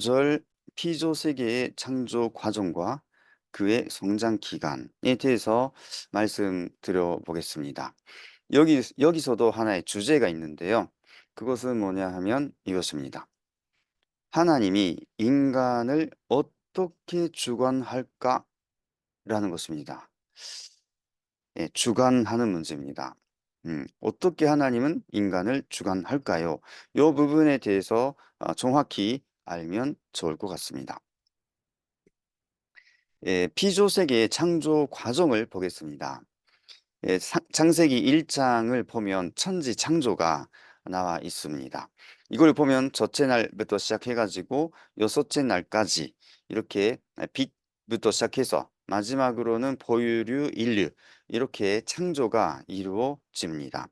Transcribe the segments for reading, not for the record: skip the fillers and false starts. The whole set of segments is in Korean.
절 피조 세계의 창조 과정과 그의 성장 기간에 대해서 말씀드려 보겠습니다. 여기서도 하나의 주제가 있는데요. 그것은 뭐냐 하면 이것입니다. 하나님이 인간을 어떻게 주관할까라는 것입니다. 예, 주관하는 문제입니다. 어떻게 하나님은 인간을 주관할까요? 이 부분에 대해서 정확히 알면 좋을 것 같습니다. 예, 피조 세계의 창조 과정을 보겠습니다. 예, 창세기 1장을 보면 천지 창조가 나와 있습니다. 이걸 보면 첫째 날부터 시작해가지고 여섯째 날까지 이렇게 빛부터 시작해서 마지막으로는 포유류, 인류 이렇게 창조가 이루어집니다.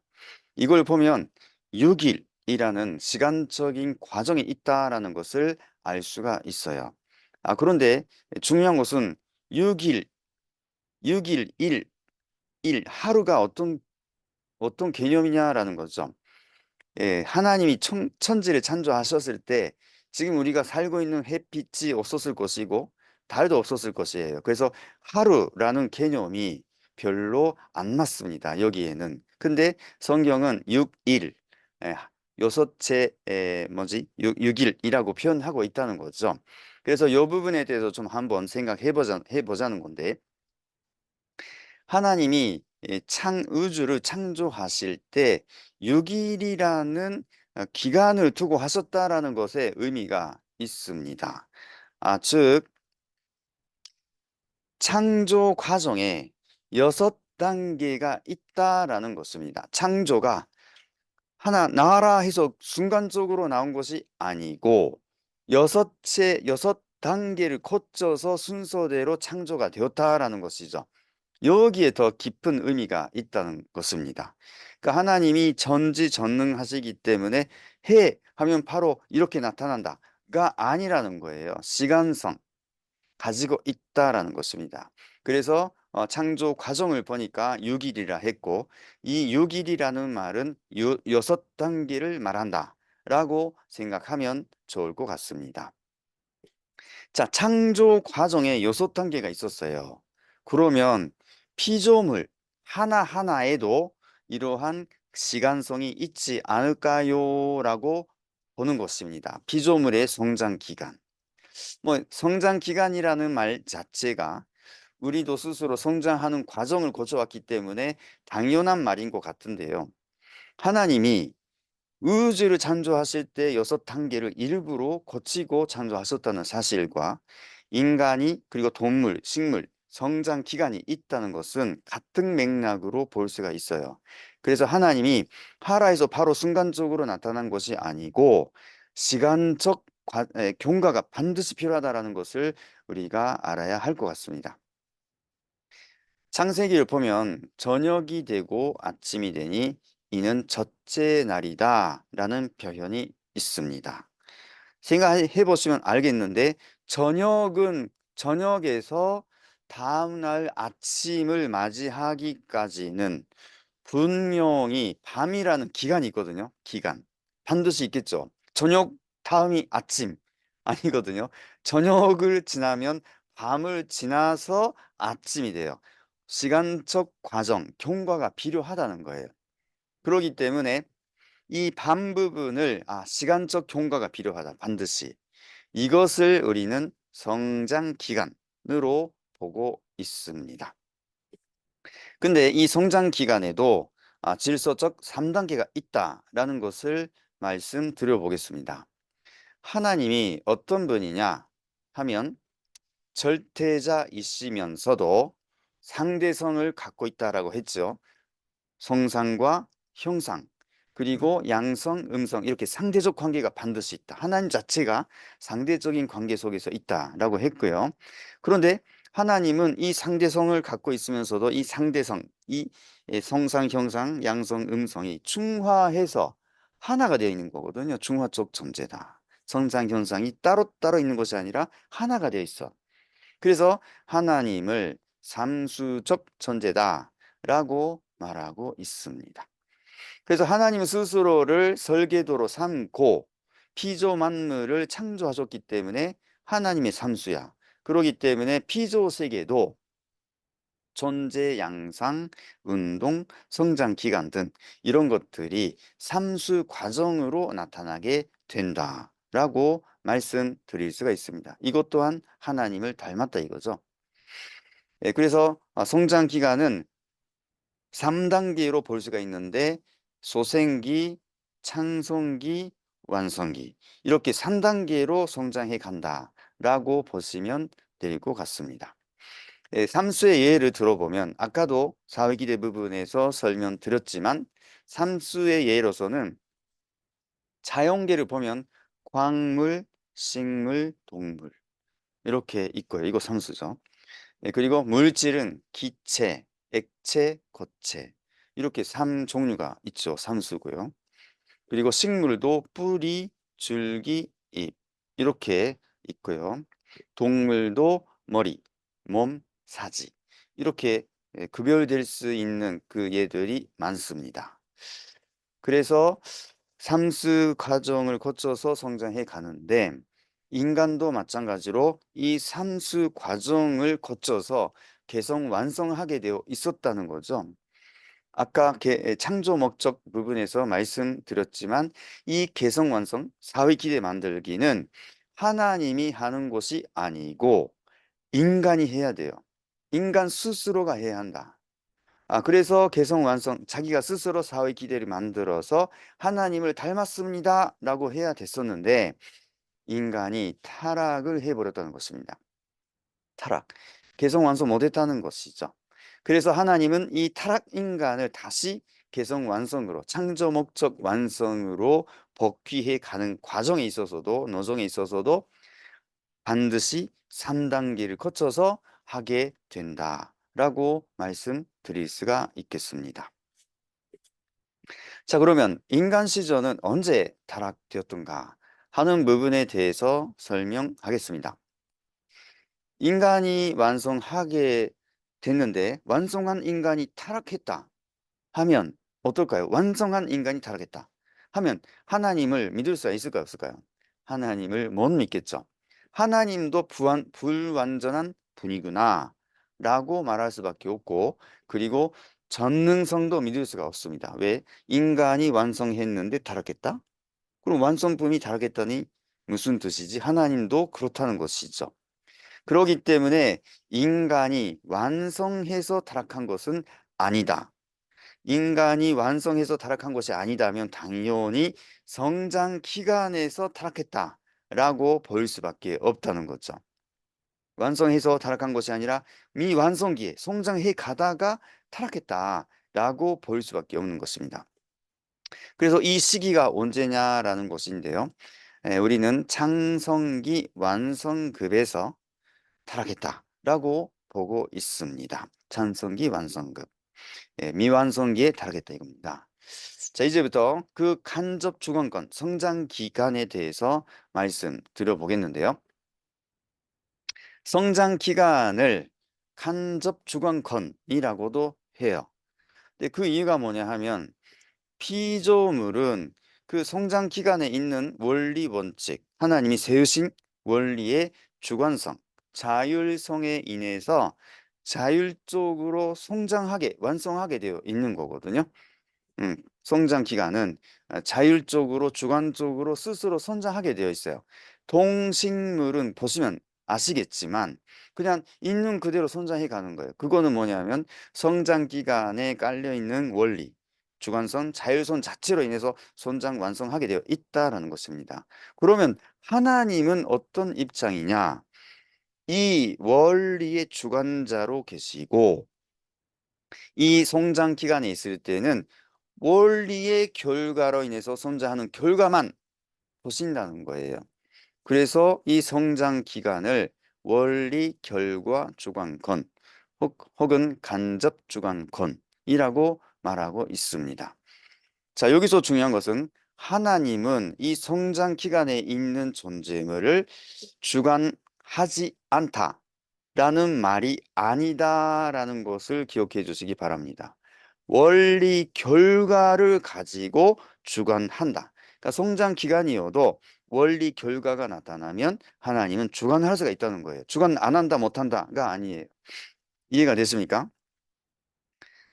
이걸 보면 6일이라는 시간적인 과정이 있다라는 것을 알 수가 있어요. 그런데 중요한 것은 6일, 6일, 일 하루가 어떤 개념이냐라는 거죠. 예, 하나님이 천지를 창조하셨을 때 지금 우리가 살고 있는 햇빛이 없었을 것이고 달도 없었을 것이에요. 그래서 하루라는 개념이 별로 안 맞습니다. 여기에는. 근데 성경은 6일, 여섯째, 육일이라고 표현하고 있다는 거죠. 그래서 이 부분에 대해서 좀 한번 해보자는 건데, 하나님이 우주를 창조하실 때 6일이라는 기간을 두고 하셨다라는 것에 의미가 있습니다. 즉 창조 과정에 6단계가 있다라는 것입니다. 창조가 하나 나와라 해서 순간적으로 나온 것이 아니고 여섯 단계를 거쳐서 순서대로 창조가 되었다라는 것이죠. 여기에 더 깊은 의미가 있다는 것입니다. 그러니까 하나님이 전지전능하시기 때문에 해 하면 바로 이렇게 나타난다가 아니라는 거예요. 시간성 가지고 있다라는 것입니다. 그래서 창조 과정을 보니까 6일이라 했고 이 6일이라는 말은 여섯 단계를 말한다라고 생각하면 좋을 것 같습니다. 자, 창조 과정에 여섯 단계가 있었어요. 그러면 피조물 하나하나에도 이러한 시간성이 있지 않을까요? 라고 보는 것입니다. 피조물의 성장 기간. 성장 기간이라는 말 자체가 우리도 스스로 성장하는 과정을 거쳐왔기 때문에 당연한 말인 것 같은데요. 하나님이 우주를 창조하실 때 여섯 단계를 일부러 거치고 창조하셨다는 사실과 인간이 그리고 동물, 식물, 성장 기간이 있다는 것은 같은 맥락으로 볼 수가 있어요. 그래서 하나님이 하라에서 바로 순간적으로 나타난 것이 아니고 시간적 경과가 반드시 필요하다는 것을 우리가 알아야 할 것 같습니다. 창세기를 보면 저녁이 되고 아침이 되니 이는 첫째 날이다 라는 표현이 있습니다. 생각해 보시면 알겠는데 저녁에서 다음날 아침을 맞이하기까지는 분명히 밤이라는 기간이 있거든요. 기간. 반드시 있겠죠. 저녁 다음이 아침 아니거든요. 저녁을 지나면 밤을 지나서 아침이 돼요. 시간적 과정, 경과가 필요하다는 거예요. 그렇기 때문에 이 밤 부분을 시간적 경과가 필요하다. 반드시. 이것을 우리는 성장 기간으로 보고 있습니다. 근데 이 성장 기간에도 질서적 3단계가 있다라는 것을 말씀드려 보겠습니다. 하나님이 어떤 분이냐 하면 절대자이시면서도 상대성을 갖고 있다라고 했죠. 성상과 형상, 그리고 양성, 음성 이렇게 상대적 관계가 반드시 있다. 하나님 자체가 상대적인 관계 속에서 있다라고 했고요. 그런데 하나님은 이 상대성을 갖고 있으면서도 이 상대성, 이 성상, 형상, 양성, 음성이 중화해서 하나가 되어 있는 거거든요. 중화적 존재다. 성상, 현상이 따로따로 있는 것이 아니라 하나가 되어 있어. 그래서 하나님을 삼수적 존재다라고 말하고 있습니다. 그래서 하나님 스스로를 설계도로 삼고 피조 만물을 창조하셨기 때문에 하나님의 삼수야. 그렇기 때문에 피조 세계도 존재, 양상, 운동, 성장 기간 등 이런 것들이 삼수 과정으로 나타나게 된다라고 말씀드릴 수가 있습니다. 이것 또한 하나님을 닮았다 이거죠. 그래서 성장 기간은 3단계로 볼 수가 있는데 소생기, 창성기, 완성기 이렇게 3단계로 성장해 간다라고 보시면 될 것 같습니다. 삼수의 예를 들어보면 아까도 사회기대 부분에서 설명드렸지만 삼수의 예로서는 자연계를 보면 광물, 식물, 동물 이렇게 있고요. 이거 삼수죠. 그리고 물질은 기체, 액체, 고체 이렇게 3종류가 있죠. 삼수고요. 그리고 식물도 뿌리, 줄기, 잎 이렇게 있고요. 동물도 머리, 몸, 사지 이렇게 구별될 수 있는 그 예들이 많습니다. 그래서 삼수 과정을 거쳐서 성장해 가는데 인간도 마찬가지로 이 삼수 과정을 거쳐서 개성 완성하게 되어 있었다는 거죠. 아까 창조 목적 부분에서 말씀드렸지만 이 개성 완성, 사회 기대 만들기는 하나님이 하는 것이 아니고 인간이 해야 돼요. 인간 스스로가 해야 한다. 그래서 개성 완성, 자기가 스스로 사회 기대를 만들어서 하나님을 닮았습니다 라고 해야 됐었는데 인간이 타락을 해버렸다는 것입니다. 타락, 개성 완성 못했다는 것이죠. 그래서 하나님은 이 타락 인간을 다시 개성 완성으로, 창조 목적 완성으로 복귀해 가는 과정에 있어서도, 노정에 있어서도 반드시 3단계를 거쳐서 하게 된다라고 말씀드릴 수가 있겠습니다. 자, 그러면 인간 시절은 언제 타락되었던가 하는 부분에 대해서 설명하겠습니다. 인간이 완성하게 됐는데 완성한 인간이 타락했다 하면 어떨까요? 완성한 인간이 타락했다 하면 하나님을 믿을 수 있을까요? 없을까요? 하나님을 못 믿겠죠. 하나님도 불완전한 분이구나 라고 말할 수밖에 없고 그리고 전능성도 믿을 수가 없습니다. 왜? 인간이 완성했는데 타락했다? 그럼 완성품이 타락했다니 무슨 뜻이지? 하나님도 그렇다는 것이죠. 그렇기 때문에 인간이 완성해서 타락한 것은 아니다. 인간이 완성해서 타락한 것이 아니다면 당연히 성장 기간에서 타락했다라고 볼 수밖에 없다는 거죠. 완성해서 타락한 것이 아니라 미완성기에 성장해 가다가 타락했다라고 볼 수밖에 없는 것입니다. 그래서 이 시기가 언제냐라는 것인데요. 우리는 창성기 완성급에서 타락했다라고 보고 있습니다. 창성기 완성급. 미완성기에 타락했다 이겁니다. 자, 이제부터 그 간접 주관권, 성장 기간에 대해서 말씀드려보겠는데요. 성장 기간을 간접 주관권이라고도 해요. 근데 그 이유가 뭐냐 하면 피조물은 그 성장 기간에 있는 원리 원칙, 하나님이 세우신 원리의 주관성, 자율성에 인해서 자율적으로 성장하게, 완성하게 되어 있는 거거든요. 성장 기간은 자율적으로, 주관적으로 스스로 성장하게 되어 있어요. 동식물은 보시면 아시겠지만 그냥 있는 그대로 성장해 가는 거예요. 그거는 뭐냐면 성장 기간에 깔려 있는 원리, 주관성, 자율성 자체로 인해서 성장 완성하게 되어 있다라는 것입니다. 그러면 하나님은 어떤 입장이냐? 이 원리의 주관자로 계시고 이 성장 기간에 있을 때는 원리의 결과로 인해서 성장하는 결과만 보신다는 거예요. 그래서 이 성장 기간을 원리 결과 주관권 혹은 간접 주관권이라고 말하고 있습니다. 자, 여기서 중요한 것은 하나님은 이 성장 기간에 있는 존재물을 주관하지 않다라는 말이 아니다라는 것을 기억해 주시기 바랍니다. 원리 결과를 가지고 주관한다. 그러니까 성장 기간이어도 원리 결과가 나타나면 하나님은 주관할 수가 있다는 거예요. 주관 안 한다 못한다가 아니에요. 이해가 됐습니까?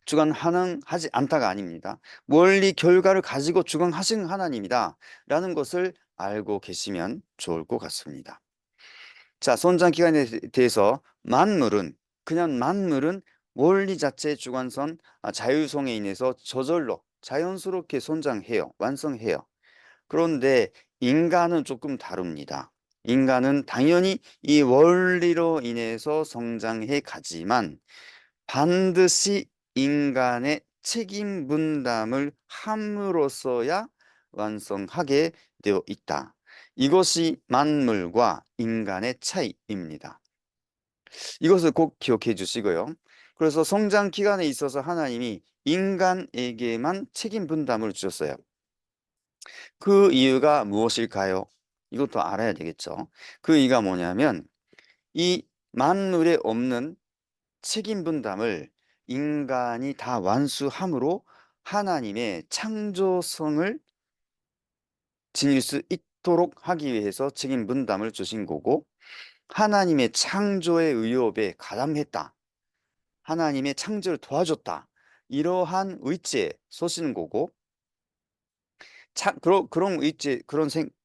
주관하지 않다가 아닙니다. 원리 결과를 가지고 주관하시는 하나님이다 라는 것을 알고 계시면 좋을 것 같습니다. 자, 손장기간에 대해서 그냥 만물은 원리 자체의 주관성, 자율성에 인해서 저절로 자연스럽게 손장해요. 완성해요. 그런데 인간은 조금 다릅니다. 인간은 당연히 이 원리로 인해서 성장해 가지만 반드시 인간의 책임 분담을 함으로써야 완성하게 되어 있다. 이것이 만물과 인간의 차이입니다. 이것을 꼭 기억해 주시고요. 그래서 성장 기간에 있어서 하나님이 인간에게만 책임 분담을 주셨어요. 그 이유가 무엇일까요? 이것도 알아야 되겠죠. 그 이유가 뭐냐면 이 만물에 없는 책임 분담을 인간이 다 완수함으로 하나님의 창조성을 지닐 수 있도록 하기 위해서 책임 분담을 주신 거고, 하나님의 창조의 의업에 가담했다. 하나님의 창조를 도와줬다. 이러한 의지에 서시는 거고, 그런 의지,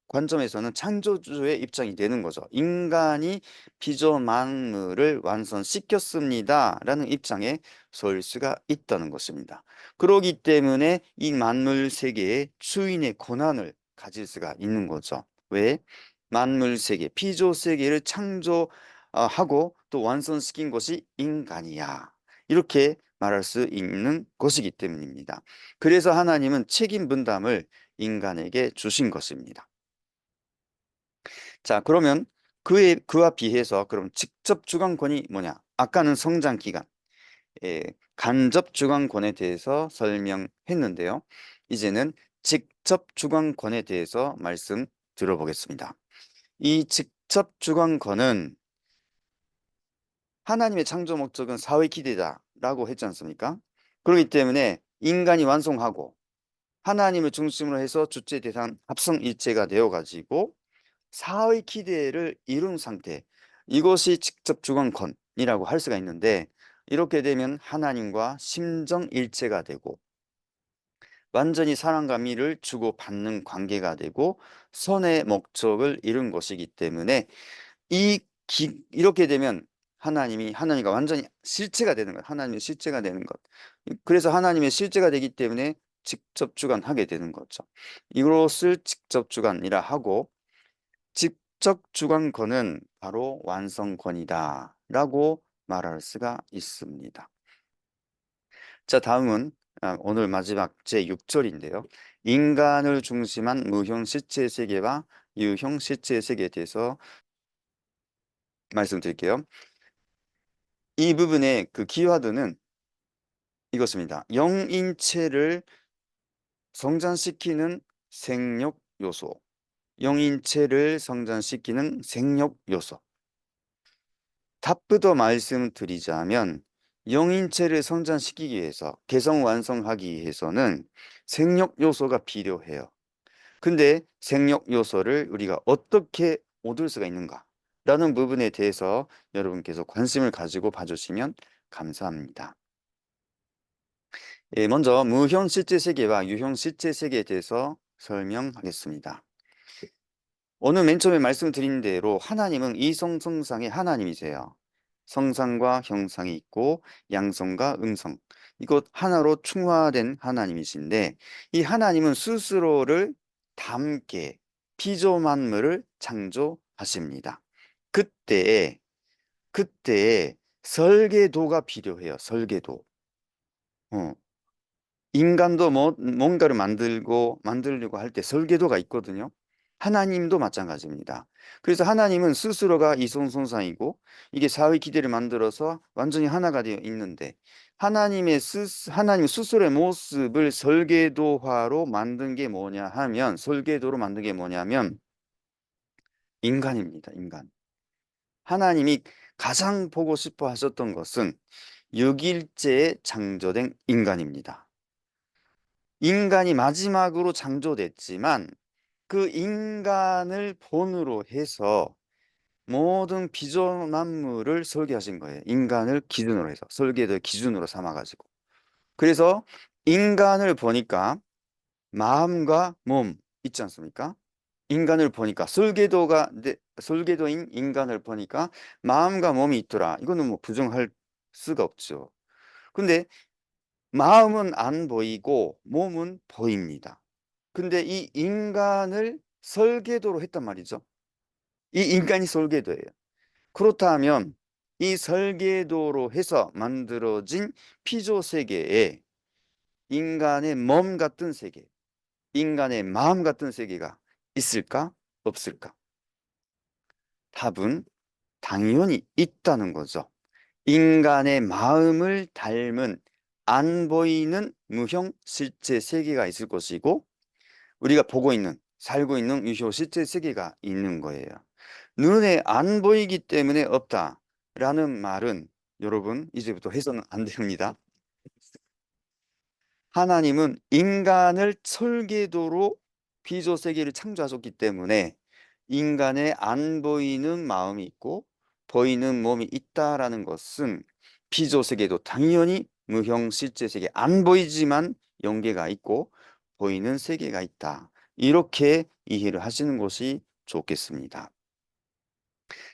관점에서는 창조주의 입장이 되는 거죠. 인간이 피조 만물을 완성시켰습니다. 라는 입장에 설 수가 있다는 것입니다. 그러기 때문에 이 만물 세계의 주인의 권한을 가질 수가 있는 거죠. 왜? 만물 세계, 피조 세계를 창조하고 또 완성시킨 것이 인간이야. 이렇게 말할 수 있는 것이기 때문입니다. 그래서 하나님은 책임 분담을 인간에게 주신 것입니다. 자, 그러면 그와 비해서 그럼 직접 주관권이 뭐냐? 아까는 성장 기간, 간접 주관권에 대해서 설명했는데요. 이제는 직접 주관권에 대해서 말씀 들어보겠습니다. 이 직접 주관권은 하나님의 창조 목적은 사회 기대다라고 했지 않습니까? 그렇기 때문에 인간이 완성하고 하나님을 중심으로 해서 주체 대상 합성일체가 되어가지고 사의 기대를 이룬 상태, 이것이 직접 주관권이라고 할 수가 있는데, 이렇게 되면 하나님과 심정일체가 되고 완전히 사랑과 미를 주고받는 관계가 되고 선의 목적을 이룬 것이기 때문에 이렇게 되면 하나님과 완전히 실체가 되는 것, 하나님의 실체가 되는 것. 그래서 하나님의 실체가 되기 때문에 직접 주관하게 되는 거죠. 이것을 직접 주관이라 하고, 직접 주관권은 바로 완성권이다 라고 말할 수가 있습니다. 자, 다음은 오늘 마지막 제6절인데요. 인간을 중심한 무형 실체 세계와 유형 실체 세계에 대해서 말씀드릴게요. 이 부분의 그 키워드는 이것입니다. 영인체를 성장시키는 생력 요소. 영인체를 성장시키는 생력 요소. 답부터 말씀드리자면 영인체를 성장시키기 위해서, 개성 완성하기 위해서는 생력 요소가 필요해요. 근데 생력 요소를 우리가 어떻게 얻을 수가 있는가? 라는 부분에 대해서 여러분께서 관심을 가지고 봐주시면 감사합니다. 먼저 무형 실제 세계와 유형 실제 세계에 대해서 설명하겠습니다. 오늘 맨 처음에 말씀드린 대로 하나님은 이성성상의 하나님이세요. 성상과 형상이 있고 양성과 음성, 이것 하나로 충화된 하나님이신데, 이 하나님은 스스로를 닮게 피조 만물을 창조하십니다. 그때에 설계도가 필요해요. 설계도. 어, 인간도 뭔가를 만들려고 할 때 설계도가 있거든요. 하나님도 마찬가지입니다. 그래서 하나님은 스스로가 이성성상이고 이게 사회 기대를 만들어서 완전히 하나가 되어 있는데, 하나님 스스로의 모습을 설계도로 만든 게 뭐냐면 인간입니다. 인간. 하나님이 가장 보고 싶어 하셨던 것은 6일째에 창조된 인간입니다. 인간이 마지막으로 창조됐지만 그 인간을 본으로 해서 모든 피조만물을 설계하신 거예요. 인간을 기준으로 해서, 설계도의 기준으로 삼아가지고. 그래서 인간을 보니까 마음과 몸 있지 않습니까? 인간을 보니까 설계도인 인간을 보니까 마음과 몸이 있더라. 이거는 뭐 부정할 수가 없죠. 근데 마음은 안 보이고 몸은 보입니다. 근데 이 인간을 설계도로 했단 말이죠. 이 인간이 설계도예요. 그렇다면 이 설계도로 해서 만들어진 피조 세계에 인간의 몸 같은 세계, 인간의 마음 같은 세계가 있을까? 없을까? 답은 당연히 있다는 거죠. 인간의 마음을 닮은 안 보이는 무형 실제 세계가 있을 것이고, 우리가 보고 있는, 살고 있는 유효 실제 세계가 있는 거예요. 눈에 안 보이기 때문에 없다라는 말은 여러분 이제부터 해서는 안 됩니다. 하나님은 인간을 설계도로 피조 세계를 창조하셨기 때문에 인간의 안 보이는 마음이 있고 보이는 몸이 있다라는 것은 피조 세계도 당연히 무형 실제 세계, 안 보이지만 영계가 있고 보이는 세계가 있다. 이렇게 이해를 하시는 것이 좋겠습니다.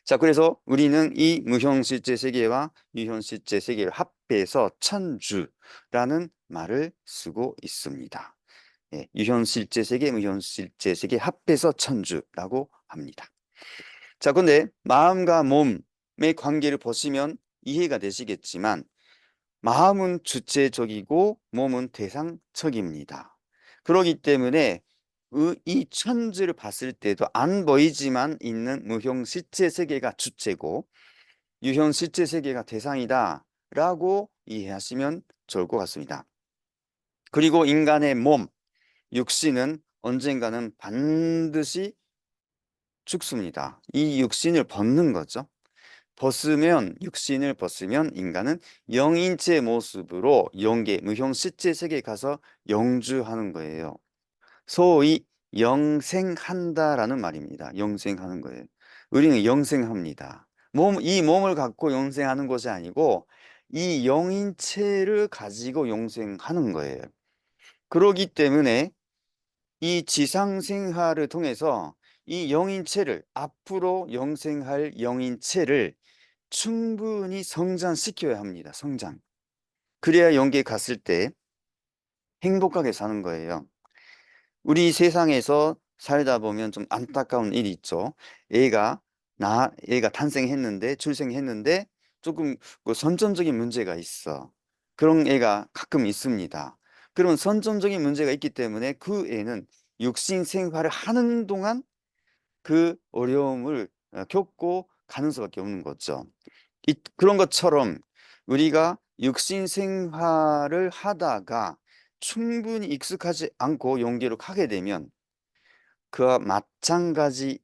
자, 그래서 우리는 이 무형실제 세계와 유형실제 세계를 합해서 천주라는 말을 쓰고 있습니다. 예, 유형실제 세계, 무형실제 세계 합해서 천주라고 합니다. 자, 근데 마음과 몸의 관계를 보시면 이해가 되시겠지만 마음은 주체적이고 몸은 대상적입니다. 그렇기 때문에 이 천지를 봤을 때도 안 보이지만 있는 무형 실제 세계가 주체고 유형 실제 세계가 대상이다 라고 이해하시면 좋을 것 같습니다. 그리고 인간의 몸, 육신은 언젠가는 반드시 죽습니다. 이 육신을 벗는 거죠. 육신을 벗으면 인간은 영인체 모습으로 영계, 무형 실제 세계에 가서 영주하는 거예요. 소위 영생한다라는 말입니다. 영생하는 거예요. 우리는 영생합니다. 이 몸을 갖고 영생하는 것이 아니고 이 영인체를 가지고 영생하는 거예요. 그러기 때문에 이 지상 생활을 통해서 이 영인체를 앞으로 영생할 영인체를 충분히 성장시켜야 합니다. 성장. 그래야 영계에 갔을 때 행복하게 사는 거예요. 우리 세상에서 살다 보면 좀 안타까운 일이 있죠. 얘가 탄생했는데, 출생했는데 조금 그 선천적인 문제가 있어. 그런 애가 가끔 있습니다. 그러면 선천적인 문제가 있기 때문에 그 애는 육신 생활을 하는 동안 그 어려움을 겪고 가는 수밖에 없는 거죠. 그런 것처럼 우리가 육신 생활을 하다가 충분히 익숙하지 않고 용기로 가게 되면 그와 마찬가지의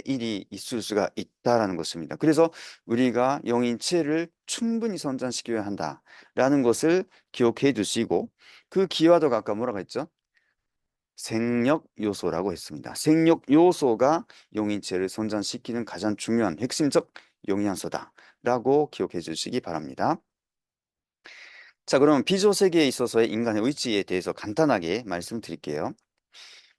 일이 있을 수가 있다라는 것입니다. 그래서 우리가 영인체를 충분히 선장시켜야 한다라는 것을 기억해 두시고 그 기와도가 아까 뭐라고 했죠? 생력 요소라고 했습니다. 생력 요소가 용인체를 선장시키는 가장 중요한 핵심적 영양소다라고 기억해 주시기 바랍니다. 자, 그럼 피조 세계에 있어서의 인간의 의지에 대해서 간단하게 말씀드릴게요.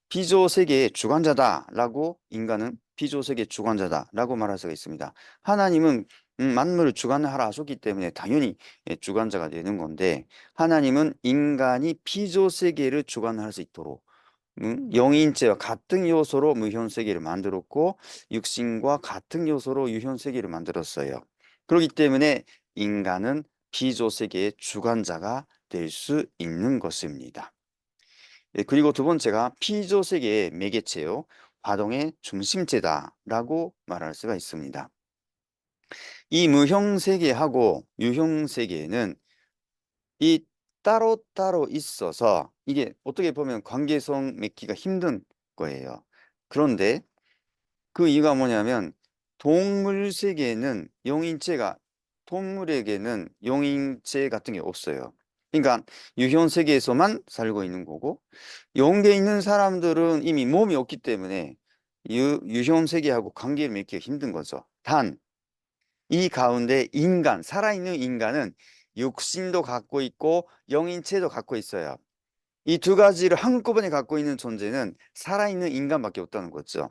피조 세계의 주관자다라고 인간은 피조 세계의 주관자다라고 말할 수가 있습니다. 하나님은 만물을 주관하라 하셨기 때문에 당연히 주관자가 되는 건데 하나님은 인간이 피조 세계를 주관할 수 있도록 영인체와 같은 요소로 무현 세계를 만들었고 육신과 같은 요소로 유현 세계를 만들었어요. 그렇기 때문에 인간은 피조 세계의 주관자가 될 수 있는 것입니다. 예, 그리고 두 번째가 피조 세계의 매개체요, 화동의 중심체다라고 말할 수가 있습니다. 이 무형 세계하고 유형 세계는 이 따로따로 있어서 이게 어떻게 보면 관계성 맺기가 힘든 거예요. 그런데 그 이유가 뭐냐면 동물 세계는 동물에게는 용인체 같은 게 없어요. 그러니까 유형 세계에서만 살고 있는 거고, 영계에 있는 사람들은 이미 몸이 없기 때문에 유형 세계하고 관계를 맺기가 힘든 거죠. 단, 이 가운데 인간, 살아있는 인간은 육신도 갖고 있고 영인체도 갖고 있어요. 이 두 가지를 한꺼번에 갖고 있는 존재는 살아있는 인간밖에 없다는 거죠.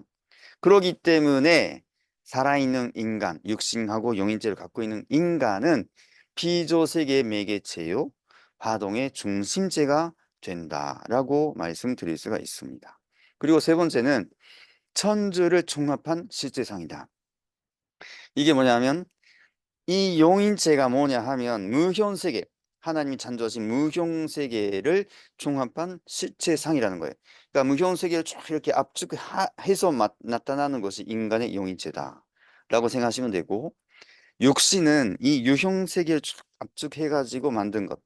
그렇기 때문에 살아있는 인간, 육신하고 영인체를 갖고 있는 인간은 피조세계의 매개체요, 화동의 중심체가 된다라고 말씀드릴 수가 있습니다. 그리고 세 번째는 천주를 종합한 실제상이다. 이게 뭐냐면 이 용인체가 뭐냐 하면 무형세계, 하나님이 창조하신 무형세계를 종합한 실체상이라는 거예요. 그러니까 무형세계를 쭉 이렇게 압축해서 나타나는 것이 인간의 용인체다라고 생각하시면 되고, 육신은 이 유형세계를 쭉 압축해가지고 만든 것,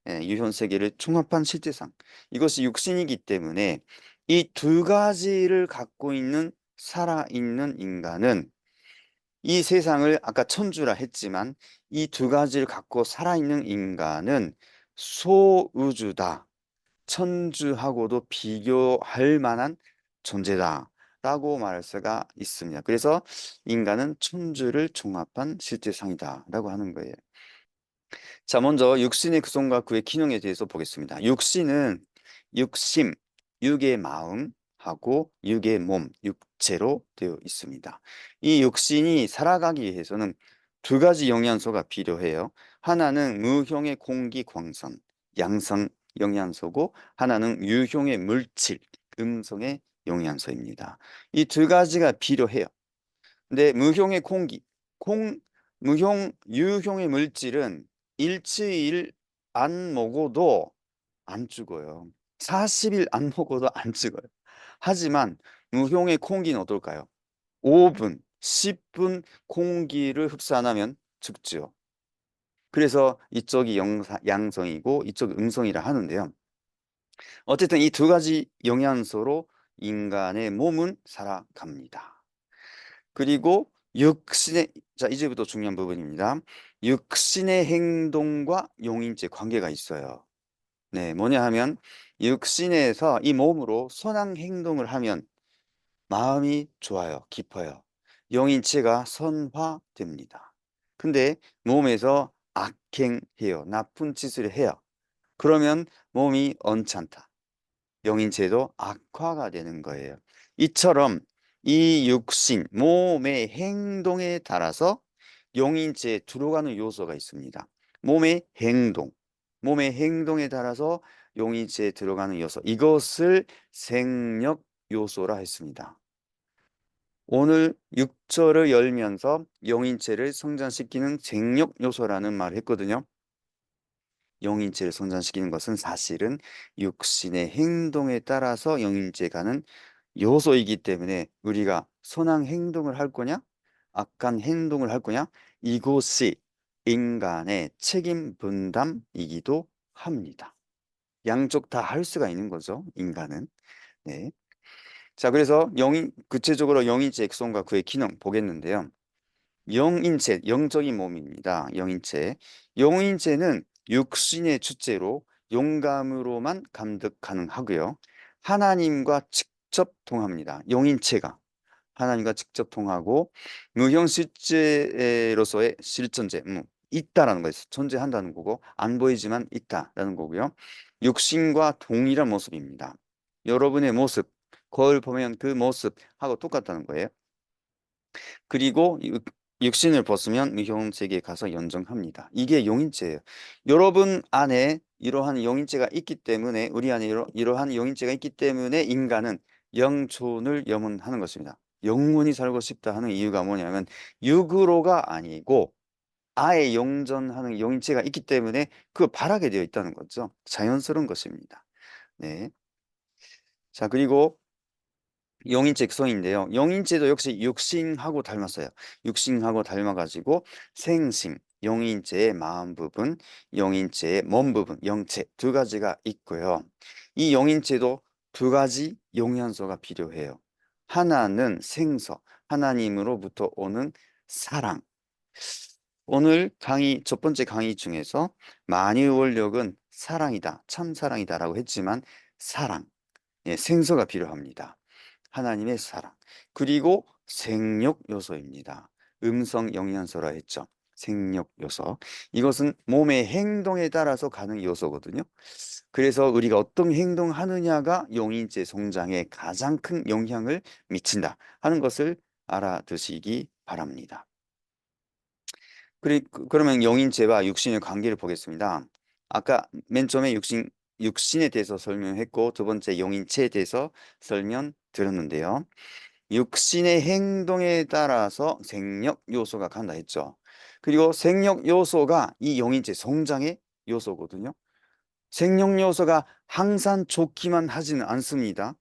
유형세계를 종합한 실체상, 이것이 육신이기 때문에 이 두 가지를 갖고 있는 살아있는 인간은 이 세상을 아까 천주라 했지만 이 두 가지를 갖고 살아있는 인간은 소우주다. 천주하고도 비교할 만한 존재다라고 말할 수가 있습니다. 그래서 인간은 천주를 종합한 실제상이다라고 하는 거예요. 자, 먼저 육신의 구성과 그의 기능에 대해서 보겠습니다. 육신은 육심, 육의 마음하고 육의 몸, 육체로 되어 있습니다. 이 육신이 살아가기 위해서는 두 가지 영양소가 필요해요. 하나는 무형의 공기 광선, 양성 영양소고, 하나는 유형의 물질, 음성의 영양소입니다. 이 두 가지가 필요해요. 근데 무형의 공기, 유형의 물질은 일주일 안 먹어도 안 죽어요. 40일 안 먹어도 안 죽어요. 하지만 무형의 공기는 어떨까요? 5분, 10분 공기를 흡수 안 하면 죽죠. 그래서 이쪽이 양성이고 이쪽이 음성이라 하는데요. 어쨌든 이 두 가지 영양소로 인간의 몸은 살아갑니다. 그리고 자, 이제부터 중요한 부분입니다. 육신의 행동과 용인체 관계가 있어요. 네, 뭐냐 하면 육신에서 이 몸으로 선한 행동을 하면 마음이 좋아요, 깊어요. 영인체가 선화됩니다. 근데 몸에서 악행해요, 나쁜 짓을 해요. 그러면 몸이 언짢다. 영인체도 악화가 되는 거예요. 이처럼 이 육신, 몸의 행동에 따라서 영인체에 들어가는 요소가 있습니다. 몸의 행동, 몸의 행동에 따라서 용인체에 들어가는 요소, 이것을 생력 요소라 했습니다. 오늘 6절을 열면서 영인체를 성장시키는 생력 요소라는 말을 했거든요. 영인체를 성장시키는 것은 사실은 육신의 행동에 따라서 영인체에 가는 요소이기 때문에 우리가 선한 행동을 할 거냐, 악한 행동을 할 거냐, 이것이 인간의 책임 분담이기도 합니다. 양쪽 다 할 수가 있는 거죠, 인간은. 네. 자, 그래서 구체적으로 영인체 액션과 그의 기능 보겠는데요. 영인체, 영적인 몸입니다. 영인체. 영인체는 육신의 주체로 영감으로만 감득 가능하고요. 하나님과 직접 통합니다. 영인체가 하나님과 직접 통하고 무형 실제로서의 실존재, 있다라는 거예요. 존재한다는 거고 안 보이지만 있다라는 거고요. 육신과 동일한 모습입니다. 여러분의 모습, 거울 보면 그 모습하고 똑같다는 거예요. 그리고 육신을 벗으면 무형 세계에 가서 연정합니다. 이게 용인체예요. 여러분 안에 이러한 용인체가 있기 때문에, 우리 안에 이러한 용인체가 있기 때문에 인간은 영존을 염원하는 것입니다. 영원히 살고 싶다 하는 이유가 뭐냐면 육으로가 아니고 아예 영존하는 용인체가 있기 때문에 그 바라게 되어 있다는 거죠. 자연스러운 것입니다. 네. 자, 그리고 영인체 성인데요. 영인체도 역시 육신하고 닮았어요. 육신하고 닮아가지고 생심, 영인체의 마음 부분, 영인체의 몸 부분, 영체 두 가지가 있고요. 이 영인체도 두 가지 영양소가 필요해요. 하나는 생서, 하나님으로부터 오는 사랑. 오늘 강의, 첫 번째 강의 중에서 만유의 원력은 사랑이다, 참 사랑이다라고 했지만 사랑, 예, 생서가 필요합니다. 하나님의 사랑. 그리고 생육 요소입니다. 음성 영양소라 했죠. 생육 요소. 이것은 몸의 행동에 따라서 가는 요소거든요. 그래서 우리가 어떤 행동하느냐가 용인체 성장에 가장 큰 영향을 미친다 하는 것을 알아두시기 바랍니다. 그러면 영인체와 육신의 관계를 보겠습니다. 아까 맨 처음에 육신에 대해서 설명했고 두 번째 영인체에 대해서 설명드렸는데요. 육신의 행동에 따라서 생력 요소가 간다 했죠. 그리고 생력 요소가 이 영인체 성장의 요소거든요. 생력 요소가 항상 좋기만 하지는 않습니다.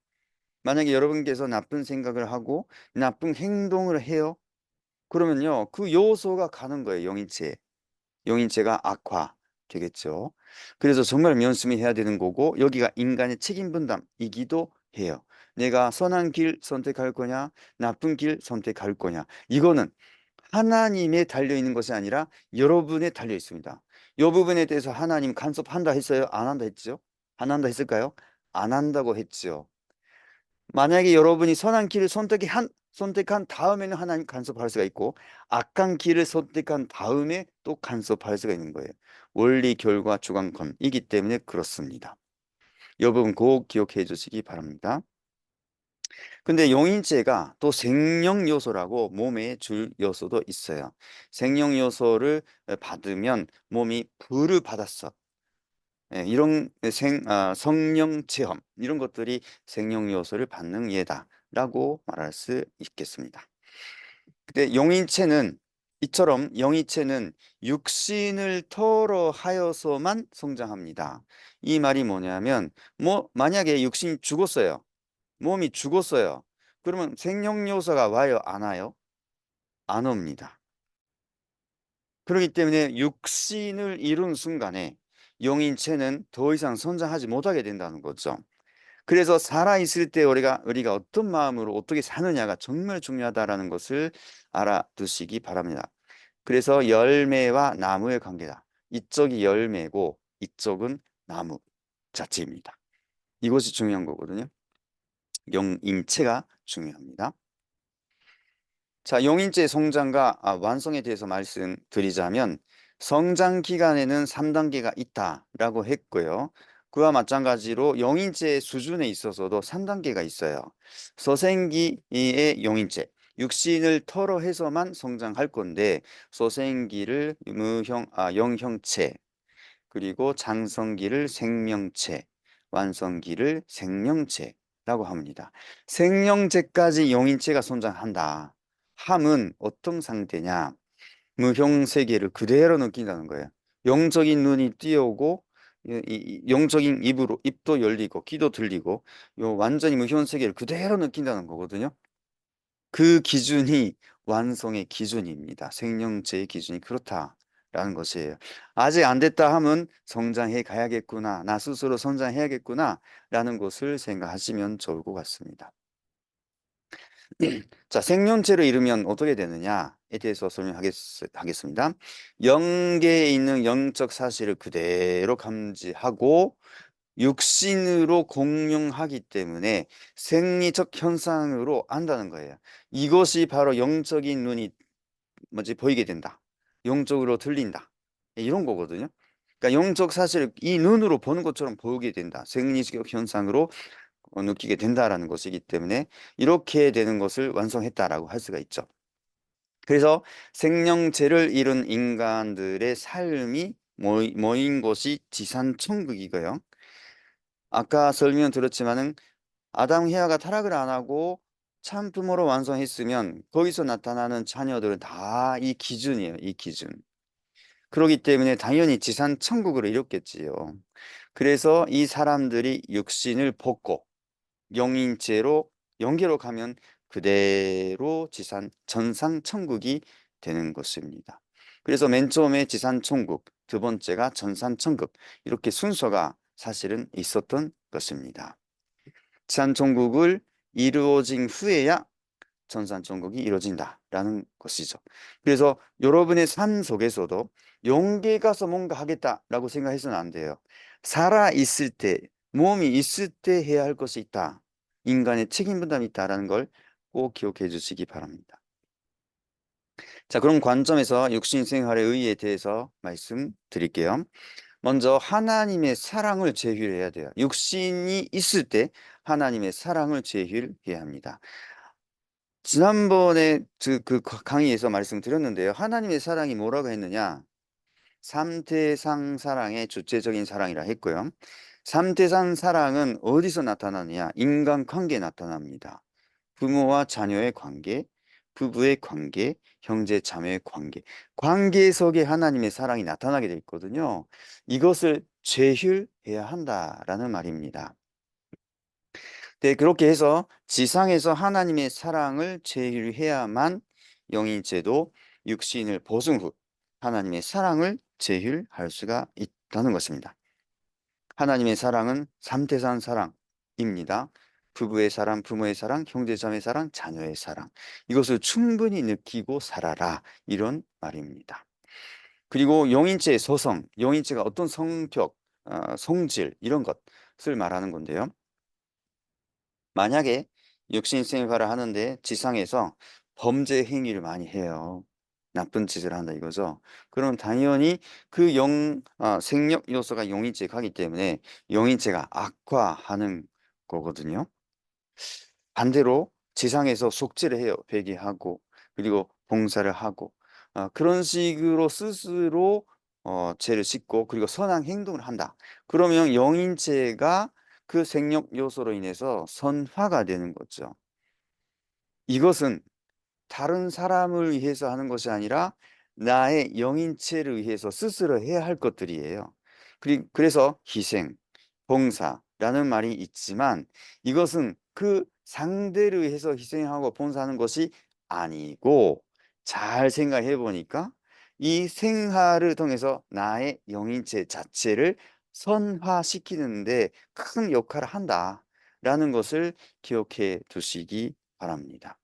만약에 여러분께서 나쁜 생각을 하고 나쁜 행동을 해요. 그러면요, 그 요소가 가는 거예요, 영인체에. 영인체가 악화되겠죠. 그래서 정말 명심히 해야 되는 거고 여기가 인간의 책임 분담이기도 해요. 내가 선한 길 선택할 거냐, 나쁜 길 선택할 거냐. 이거는 하나님에 달려 있는 것이 아니라 여러분에 달려 있습니다. 이 부분에 대해서 하나님 간섭한다 했어요? 안 한다 했죠? 안 한다 했을까요? 안 한다고 했죠. 만약에 여러분이 선한 길을 선택한 다음에는 하나님 간섭할 수가 있고 악한 길을 선택한 다음에 또 간섭할 수가 있는 거예요. 원리, 결과, 주관건이기 때문에 그렇습니다. 이 부분 꼭 기억해 주시기 바랍니다. 근데 용인체가 또 생명 요소라고 몸에 줄 요소도 있어요. 생명 요소를 받으면 몸이 불을 받았어. 예, 이런 성령 체험 이런 것들이 생명 요소를 받는 예다라고 말할 수 있겠습니다. 근데 용인체는 이처럼 영이체는 육신을 토로하여서만 성장합니다. 이 말이 뭐냐면 만약에 육신이 죽었어요. 몸이 죽었어요. 그러면 생명 요소가 와요, 안 와요? 안 옵니다. 그렇기 때문에 육신을 이룬 순간에 영인체는 더 이상 성장하지 못하게 된다는 거죠. 그래서 살아있을 때 우리가 어떤 마음으로 어떻게 사느냐가 정말 중요하다라는 것을 알아두시기 바랍니다. 그래서 열매와 나무의 관계다. 이쪽이 열매고 이쪽은 나무 자체입니다. 이것이 중요한 거거든요. 영인체가 중요합니다. 자, 용인체 성장과 완성에 대해서 말씀드리자면 성장 기간에는 3단계가 있다라고 했고요. 그와 마찬가지로 용인체 수준에 있어서도 3단계가 있어요. 소생기의 용인체, 육신을 토로해서만 성장할 건데 소생기를 영형체, 그리고 장성기를 생명체, 완성기를 생명체라고 합니다. 생명체까지 용인체가 성장한다. 함은 어떤 상태냐? 무형세계를 그대로 느낀다는 거예요. 영적인 눈이 띄어오고 영적인 입도 열리고 귀도 들리고 완전히 무형세계를 그대로 느낀다는 거거든요. 그 기준이 완성의 기준입니다. 생명체의 기준이 그렇다라는 것이에요. 아직 안 됐다 하면 성장해 가야겠구나. 나 스스로 성장해야겠구나. 라는 것을 생각하시면 좋을 것 같습니다. 자, 생명체를 이루면 어떻게 되느냐에 대해서 설명하겠습니다. 영계에 있는 영적 사실을 그대로 감지하고 육신으로 공용하기 때문에 생리적 현상으로 안다는 거예요. 이것이 바로 영적인 눈이 보이게 된다. 영적으로 들린다. 이런 거거든요. 그러니까 영적 사실을 이 눈으로 보는 것처럼 보이게 된다. 생리적 현상으로 느끼게 된다라는 것이기 때문에 이렇게 되는 것을 완성했다라고 할 수가 있죠. 그래서 생명체를 이룬 인간들의 삶이 모인 것이 지산천국이고요. 아까 설명드렸지만은 아담 헤아가 타락을 안 하고 참 부모로 완성했으면 거기서 나타나는 자녀들은 다 이 기준이에요. 이 기준. 그렇기 때문에 당연히 지산 천국으로 이뤘겠지요. 그래서 이 사람들이 육신을 벗고 영인체로 영계로 가면 그대로 지산 전상 천국이 되는 것입니다. 그래서 맨 처음에 지산 천국, 두 번째가 전산 천국 이렇게 순서가 사실은 있었던 것입니다. 지산 천국을 이루어진 후에야 전산천국이 이루어진다라는 것이죠. 그래서 여러분의 삶 속에서도 용기 가서 뭔가 하겠다라고 생각해서는 안 돼요. 살아 있을 때, 몸이 있을 때 해야 할 것이 있다. 인간의 책임 분담이 있다라는 걸 꼭 기억해 주시기 바랍니다. 자, 그럼 관점에서 육신 생활의 의의에 대해서 말씀드릴게요. 먼저 하나님의 사랑을 제휴해야 돼요. 육신이 있을 때 하나님의 사랑을 제휴해야 합니다. 지난번에 그 강의에서 말씀드렸는데요. 하나님의 사랑이 뭐라고 했느냐? 삼태상 사랑의 주체적인 사랑이라 했고요. 삼태상 사랑은 어디서 나타나느냐? 인간관계에 나타납니다. 부모와 자녀의 관계, 부부의 관계, 형제 자매의 관계, 관계 속에 하나님의 사랑이 나타나게 돼 있거든요. 이것을 제휴해야 한다라는 말입니다. 네, 그렇게 해서 지상에서 하나님의 사랑을 제휴해야만 영인체도 육신을 보승 후 하나님의 사랑을 제휴할 수가 있다는 것입니다. 하나님의 사랑은 삼태산 사랑입니다. 부부의 사랑, 부모의 사랑, 형제자매의 사랑, 자녀의 사랑. 이것을 충분히 느끼고 살아라. 이런 말입니다. 그리고 영인체의 소성, 영인체가 어떤 성격, 성질 이런 것을 말하는 건데요. 만약에 육신 생활을 하는데 지상에서 범죄 행위를 많이 해요. 나쁜 짓을 한다 이거죠. 그럼 당연히 그 생력 요소가 용인체에 가기 때문에 용인체가 악화하는 거거든요. 반대로 지상에서 속죄를 해요. 회개하고 그리고 봉사를 하고 그런 식으로 스스로 죄를 씻고 그리고 선한 행동을 한다. 그러면 영인체가 그 생력 요소로 인해서 선화가 되는 거죠. 이것은 다른 사람을 위해서 하는 것이 아니라 나의 영인체를 위해서 스스로 해야 할 것들이에요. 그래서 희생, 봉사라는 말이 있지만 이것은 그 상대를 위해서 희생하고 봉사하는 것이 아니고 잘 생각해 보니까 이 생활을 통해서 나의 영인체 자체를 선화시키는데 큰 역할을 한다라는 것을 기억해 두시기 바랍니다.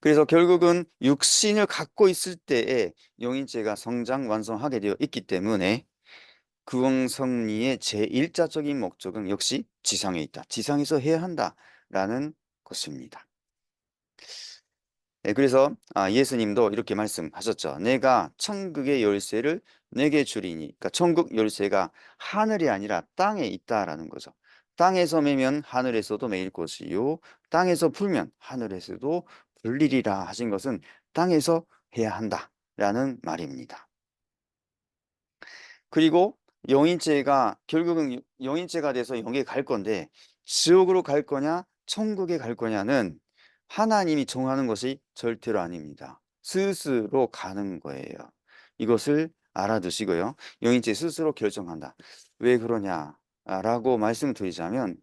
그래서 결국은 육신을 갖고 있을 때에 영인체가 성장 완성하게 되어 있기 때문에 구원성리의 제1자적인 목적은 역시 지상에 있다. 지상에서 해야 한다라는 것입니다. 네, 그래서 예수님도 이렇게 말씀하셨죠. 내가 천국의 열쇠를 내게 주리니. 그러니까 천국 열쇠가 하늘이 아니라 땅에 있다라는 거죠. 땅에서 매면 하늘에서도 매일 것이요. 땅에서 풀면 하늘에서도 풀리리라 하신 것은 땅에서 해야 한다라는 말입니다. 그리고 영인체가 결국은 영인체가 돼서 영에 갈 건데 지옥으로 갈 거냐 천국에 갈 거냐는 하나님이 정하는 것이 절대로 아닙니다. 스스로 가는 거예요. 이것을 알아두시고요. 영인체 스스로 결정한다. 왜 그러냐라고 말씀드리자면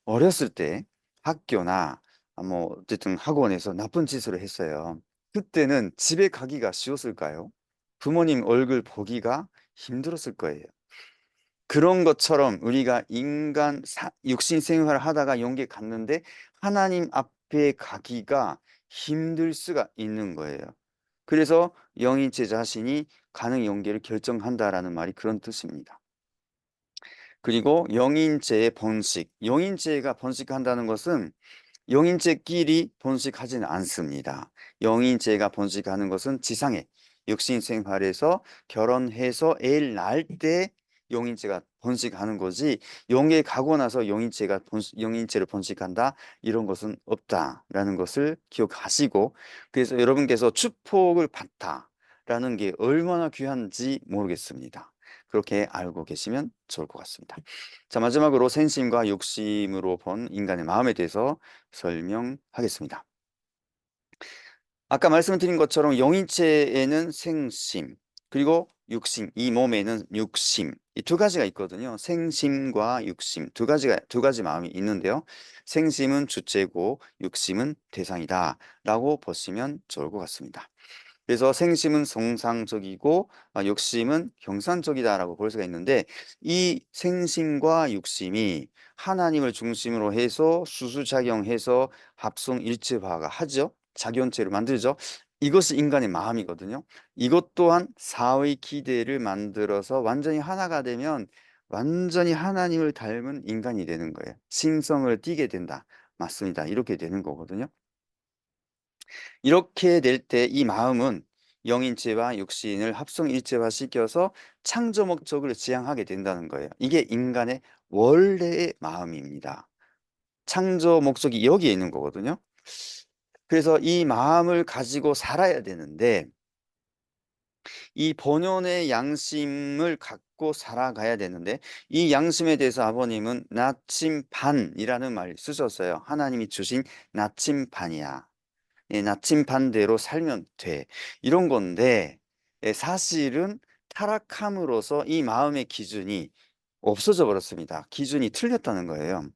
어렸을 때 학교나 뭐 어쨌든 학원에서 나쁜 짓을 했어요. 그때는 집에 가기가 쉬웠을까요? 부모님 얼굴 보기가 힘들었을 거예요. 그런 것처럼 우리가 육신 생활을 하다가 영계 갔는데 하나님 앞에 가기가 힘들 수가 있는 거예요. 그래서 영인체 자신이 가는 영계를 결정한다라는 말이 그런 뜻입니다. 그리고 영인체의 번식, 영인체가 번식한다는 것은 영인체끼리 번식하지는 않습니다. 영인체가 번식하는 것은 지상에 육신 생활에서 결혼해서 애를 낳을 때 영인체가 번식하는 거지 영에 가고 나서 영인체를 번식한다 이런 것은 없다라는 것을 기억하시고 그래서 여러분께서 축복을 받다라는 게 얼마나 귀한지 모르겠습니다. 그렇게 알고 계시면 좋을 것 같습니다. 자, 마지막으로 생심과 욕심으로 본 인간의 마음에 대해서 설명하겠습니다. 아까 말씀드린 것처럼 영인체에는 생심, 그리고 육심, 이 몸에는 육심, 이 두 가지가 있거든요. 생심과 육심, 두 가지 마음이 있는데요. 생심은 주체고 육심은 대상이다 라고 보시면 좋을 것 같습니다. 그래서 생심은 정상적이고 욕심은 경상적이다라고 볼 수가 있는데 이 생심과 욕심이 하나님을 중심으로 해서 수수작용해서 합성일체화가 하죠. 작용체를 만들죠. 이것이 인간의 마음이거든요. 이것 또한 사의 기대를 만들어서 완전히 하나가 되면 완전히 하나님을 닮은 인간이 되는 거예요. 신성을 띠게 된다. 맞습니다. 이렇게 되는 거거든요. 이렇게 될 때 이 마음은 영인체와 육신을 합성일체화 시켜서 창조 목적을 지향하게 된다는 거예요. 이게 인간의 원래의 마음입니다. 창조 목적이 여기에 있는 거거든요. 그래서 이 마음을 가지고 살아야 되는데 이 본연의 양심을 갖고 살아가야 되는데 이 양심에 대해서 아버님은 나침반이라는 말을 쓰셨어요. 하나님이 주신 나침반이야. 나침반대로 살면 돼. 이런 건데 사실은 타락함으로써 이 마음의 기준이 없어져 버렸습니다. 기준이 틀렸다는 거예요.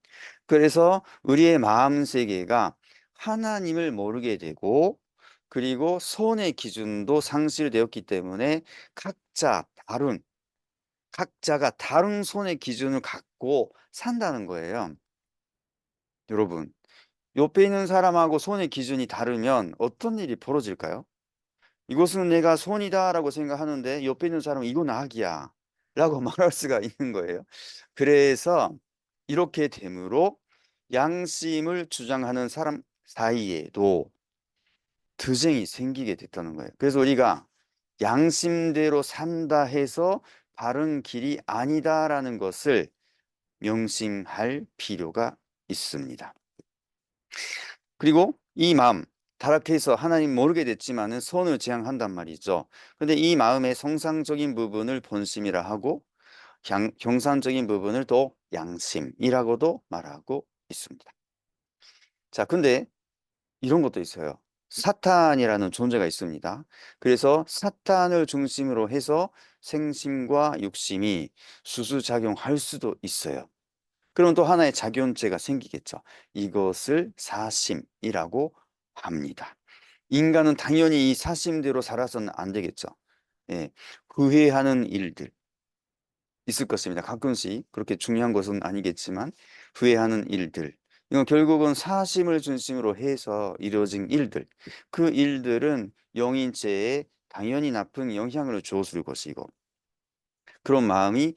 그래서 우리의 마음 세계가 하나님을 모르게 되고 그리고 손의 기준도 상실되었기 때문에 각자가 다른 손의 기준을 갖고 산다는 거예요. 여러분, 옆에 있는 사람하고 손의 기준이 다르면 어떤 일이 벌어질까요? 이것은 내가 손이다라고 생각하는데 옆에 있는 사람은 이건 악이야 라고 말할 수가 있는 거예요. 그래서 이렇게 되므로 양심을 주장하는 사람 사이에도 투쟁이 생기게 됐다는 거예요. 그래서 우리가 양심대로 산다 해서 바른 길이 아니다라는 것을 명심할 필요가 있습니다. 그리고 이 마음, 타락해서 하나님 모르게 됐지만은 선을 지향한단 말이죠. 근데 이 마음의 성상적인 부분을 본심이라 하고 경상적인 부분을 또 양심이라고도 말하고 있습니다. 자, 근데 이런 것도 있어요. 사탄이라는 존재가 있습니다. 그래서 사탄을 중심으로 해서 생심과 육심이 수수작용할 수도 있어요. 그럼 또 하나의 작용체가 생기겠죠. 이것을 사심이라고 합니다. 인간은 당연히 이 사심대로 살아서는 안 되겠죠. 예, 후회하는 일들 있을 것입니다. 가끔씩 그렇게 중요한 것은 아니겠지만 후회하는 일들. 이건 결국은 사심을 중심으로 해서 이루어진 일들. 그 일들은 영인체에 당연히 나쁜 영향을 주었을 것이고 그런 마음이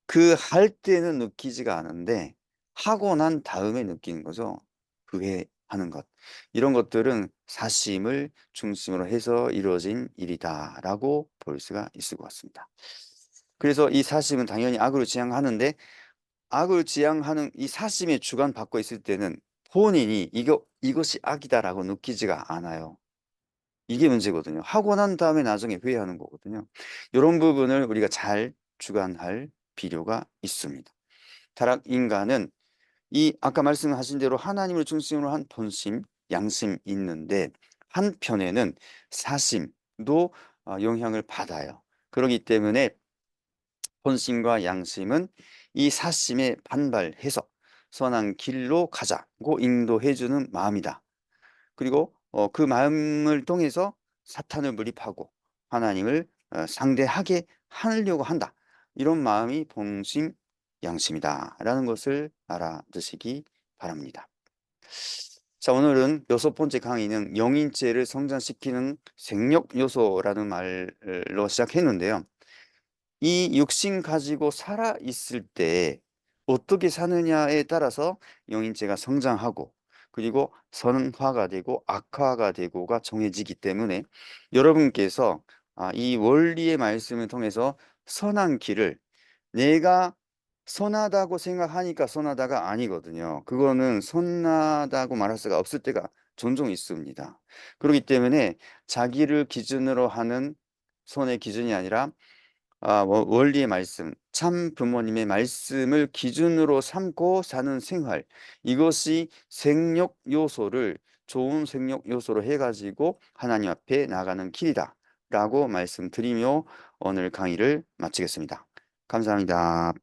그 할 때는 느끼지가 않은데 하고 난 다음에 느끼는 거죠. 후회하는 것. 이런 것들은 사심을 중심으로 해서 이루어진 일이다라고 볼 수가 있을 것 같습니다. 그래서 이 사심은 당연히 악을 지향하는데 악을 지향하는 이 사심에 주관받고 있을 때는 본인이 이것이 악이다라고 느끼지가 않아요. 이게 문제거든요. 하고 난 다음에 나중에 후회하는 거거든요. 이런 부분을 우리가 잘 주관할 필요가 있습니다. 타락 인간은 이 아까 말씀하신 대로 하나님을 중심으로 한 본심, 양심 있는데 한편에는 사심도 영향을 받아요. 그렇기 때문에 본심과 양심은 이 사심에 반발해서 선한 길로 가자고 인도해주는 마음이다. 그리고 그 마음을 통해서 사탄을 물리하고 하나님을 상대하게 하려고 한다. 이런 마음이 본심 양심이다라는 것을 알아두시기 바랍니다. 자, 오늘은 여섯 번째 강의는 영인체를 성장시키는 생력 요소라는 말로 시작했는데요. 이 육신 가지고 살아 있을 때 어떻게 사느냐에 따라서 영인체가 성장하고 그리고 선화가 되고 악화가 되고가 정해지기 때문에 여러분께서 이 원리의 말씀을 통해서 선한 길을 내가 선하다고 생각하니까 선하다가 아니거든요. 그거는 선하다고 말할 수가 없을 때가 종종 있습니다. 그렇기 때문에 자기를 기준으로 하는 선의 기준이 아니라 원리의 말씀, 참 부모님의 말씀을 기준으로 삼고 사는 생활, 이것이 생력 요소를 좋은 생력 요소로 해가지고 하나님 앞에 나가는 길이다 라고 말씀드리며 오늘 강의를 마치겠습니다. 감사합니다.